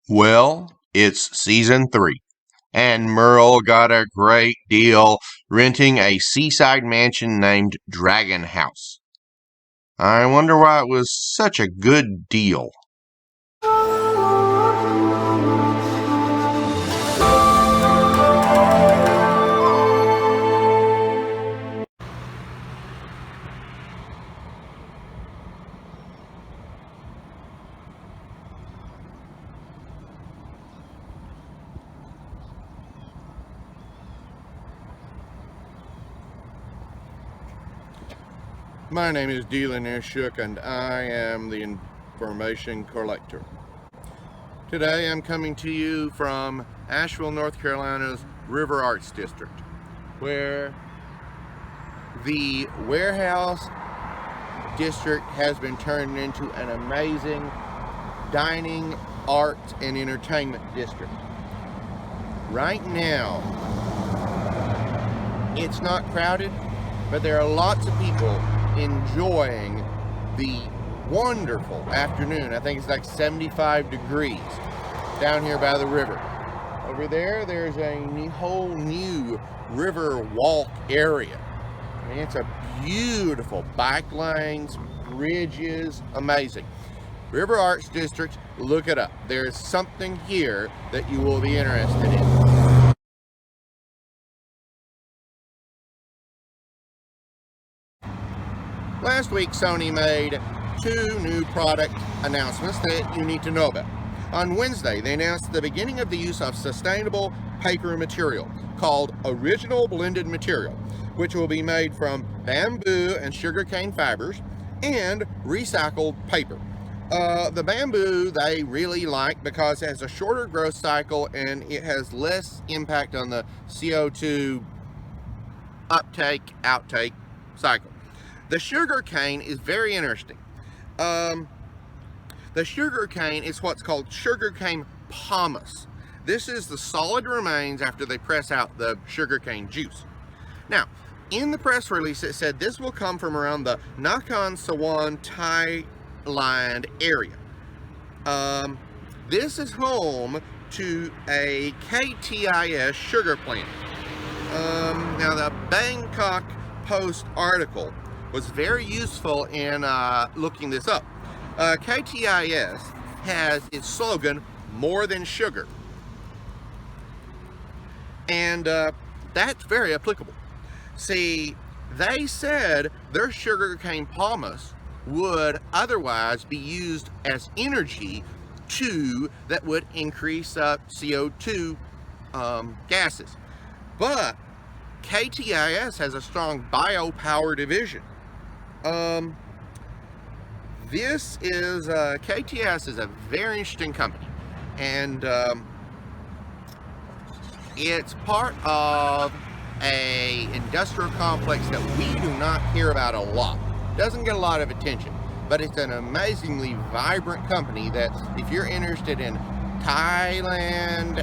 Well, it's season 3, and Merle got a great deal renting a seaside mansion named Dragon House. I wonder why it was such a good deal. My name is Dealin Shook, and I am the information collector. Today I'm coming to you from Asheville, North Carolina's River Arts District, where the warehouse district has been turned into an amazing dining, art, and entertainment district. Right now, it's not crowded, but there are lots of people enjoying the wonderful afternoon. I think it's like 75 degrees down here by the river. Over there, there's a whole new river walk area. I mean, it's a beautiful bike lanes, bridges, amazing. River Arts District, look it up. There's something here that you will be interested in. Last week, Sony made 2 new product announcements that you need to know about. On Wednesday, they announced the beginning of the use of sustainable paper material called Original Blended Material, which will be made from bamboo and sugarcane fibers and recycled paper. The bamboo they really like because it has a shorter growth cycle and it has less impact on the CO2 outtake cycle. The sugar cane is very interesting. The sugar cane is what's called sugarcane pomace. This is the solid remains after they press out the sugarcane juice. Now, in the press release, it said this will come from around the Nakhon Sawan, Thailand area. This is home to a KTIS sugar plant. Now, the Bangkok Post article was very useful in looking this up. KTIS has its slogan, "More than sugar." And that's very applicable. See, they said their sugarcane pomace would otherwise be used as energy that would increase CO2 gases. But KTIS has a strong biopower division. This is KTIS is a very interesting company, and it's part of a industrial complex that we do not hear about a lot. Doesn't get a lot of attention, but it's an amazingly vibrant company that if you're interested in Thailand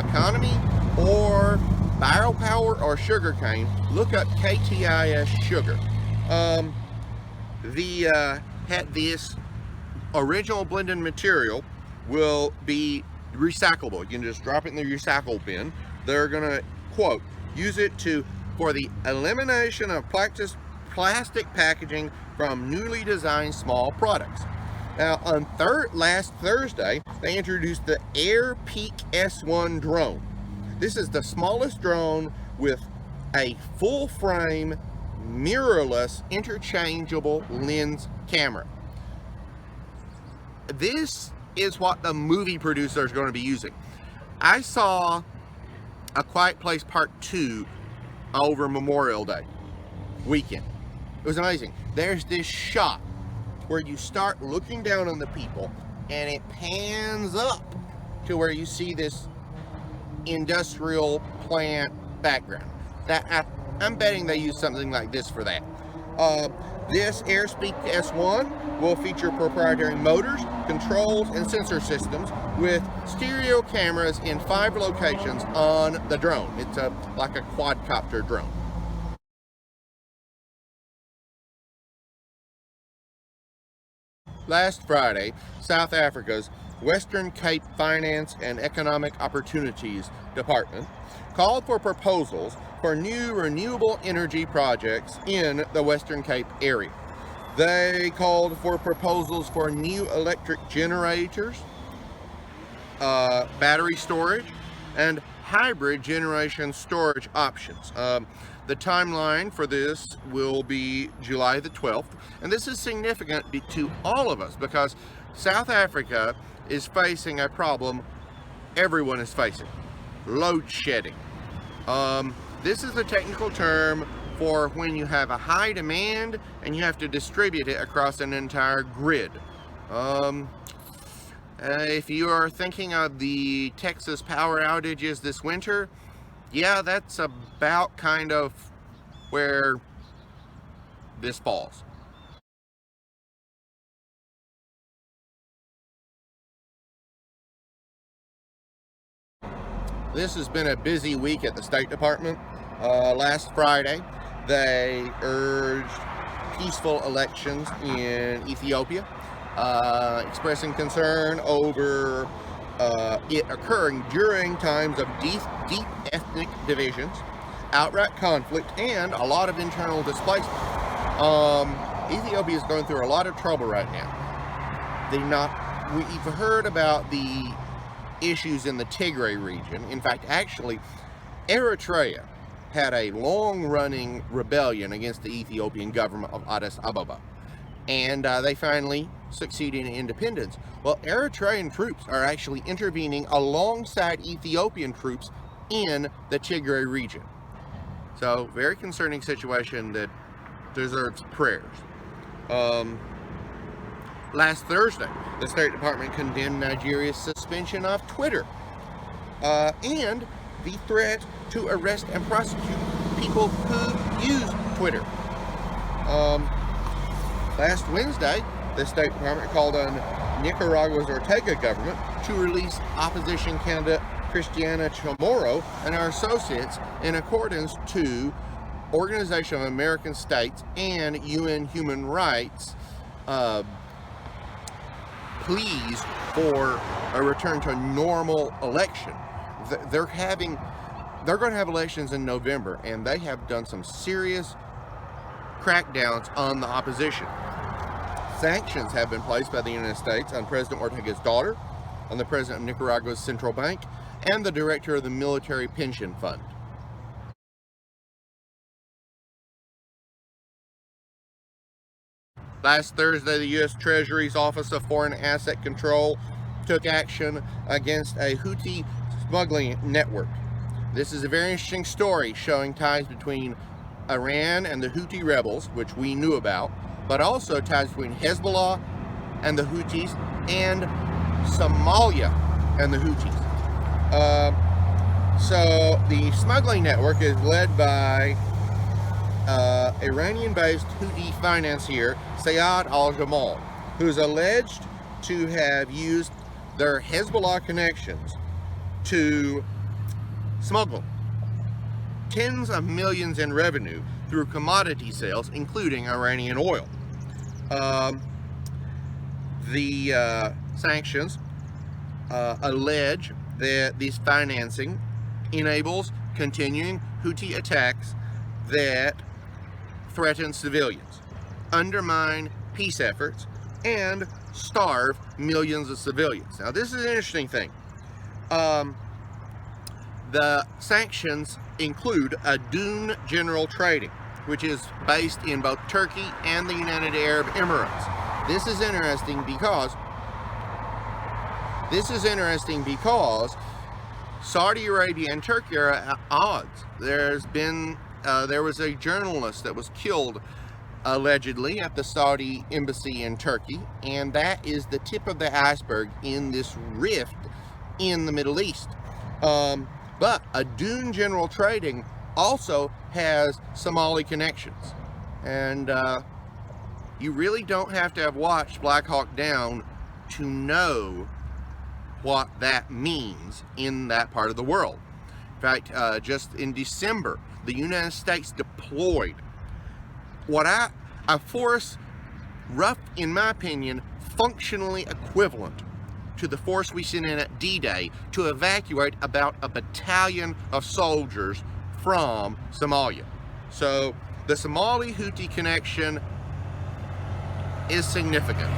economy or biopower or sugarcane, look up KTIS Sugar. This original blended material will be recyclable. You can just drop it in the recycle bin. They're gonna, quote, use it for the elimination of plastic packaging from newly designed small products. Now, on last Thursday, they introduced the Air Peak S1 drone. This is the smallest drone with a full frame, mirrorless, interchangeable lens camera. This is what the movie producer is going to be using. I saw A Quiet Place Part 2 over Memorial Day weekend. It was amazing. There's this shot where you start looking down on the people and it pans up to where you see this industrial plant background. I'm betting they use something like this for that. This AirSpeak S1 will feature proprietary motors, controls, and sensor systems with stereo cameras in 5 locations on the drone. It's like a quadcopter drone. Last Friday, South Africa's Western Cape Finance and Economic Opportunities Department called for proposals for new renewable energy projects in the Western Cape area. They called for proposals for new electric generators, battery storage, and hybrid generation storage options. The timeline for this will be July the 12th, and this is significant to all of us because South Africa is facing a problem everyone is facing: load shedding. This is a technical term for when you have a high demand and you have to distribute it across an entire grid. If you are thinking of the Texas power outages this winter, yeah, that's about kind of where this falls. This has been a busy week at the State Department. Last Friday, they urged peaceful elections in Ethiopia, expressing concern over it occurring during times of deep ethnic divisions, outright conflict, and a lot of internal displacement. Ethiopia is going through a lot of trouble right now. We've heard about the issues in the Tigray region. In fact, actually, Eritrea had a long-running rebellion against the Ethiopian government of Addis Ababa, and they finally succeeded in independence. Well, Eritrean troops are actually intervening alongside Ethiopian troops in the Tigray region. So, very concerning situation that deserves prayers. Last Thursday, the State Department condemned Nigeria's suspension of Twitter and the threat to arrest and prosecute people who use Twitter. Last Wednesday, the State Department called on Nicaragua's Ortega government to release opposition candidate Christiana Chamorro and her associates in accordance to Organization of American States and UN Human Rights pleas for a return to normal election. They're going to have elections in November, and they have done some serious crackdowns on the opposition. Sanctions have been placed by the United States on President Ortega's daughter, on the president of Nicaragua's central bank, and the director of the military pension fund. Last Thursday, the U.S. Treasury's Office of Foreign Asset Control took action against a Houthi smuggling network. This is a very interesting story showing ties between Iran and the Houthi rebels, which we knew about, but also ties between Hezbollah and the Houthis and Somalia and the Houthis. So the smuggling network is led by Iranian-based Houthi financier Sayed al-Jamal, who's alleged to have used their Hezbollah connections to smuggle tens of millions in revenue through commodity sales, including Iranian oil. The sanctions allege that this financing enables continuing Houthi attacks that threaten civilians, undermine peace efforts, and starve millions of civilians. Now, this is an interesting thing. The sanctions include Adun General Trading, which is based in both Turkey and the United Arab Emirates. This is interesting because Saudi Arabia and Turkey are at odds. There was a journalist that was killed allegedly at the Saudi embassy in Turkey, and that is the tip of the iceberg in this rift in the Middle East. But Adun General Trading also has Somali connections, and you really don't have to have watched Black Hawk Down to know what that means in that part of the world. In fact, just in December, the United States deployed a force, rough in my opinion, functionally equivalent to the force we sent in at D-Day to evacuate about a battalion of soldiers from Somalia. So the Somali Houthi connection is significant.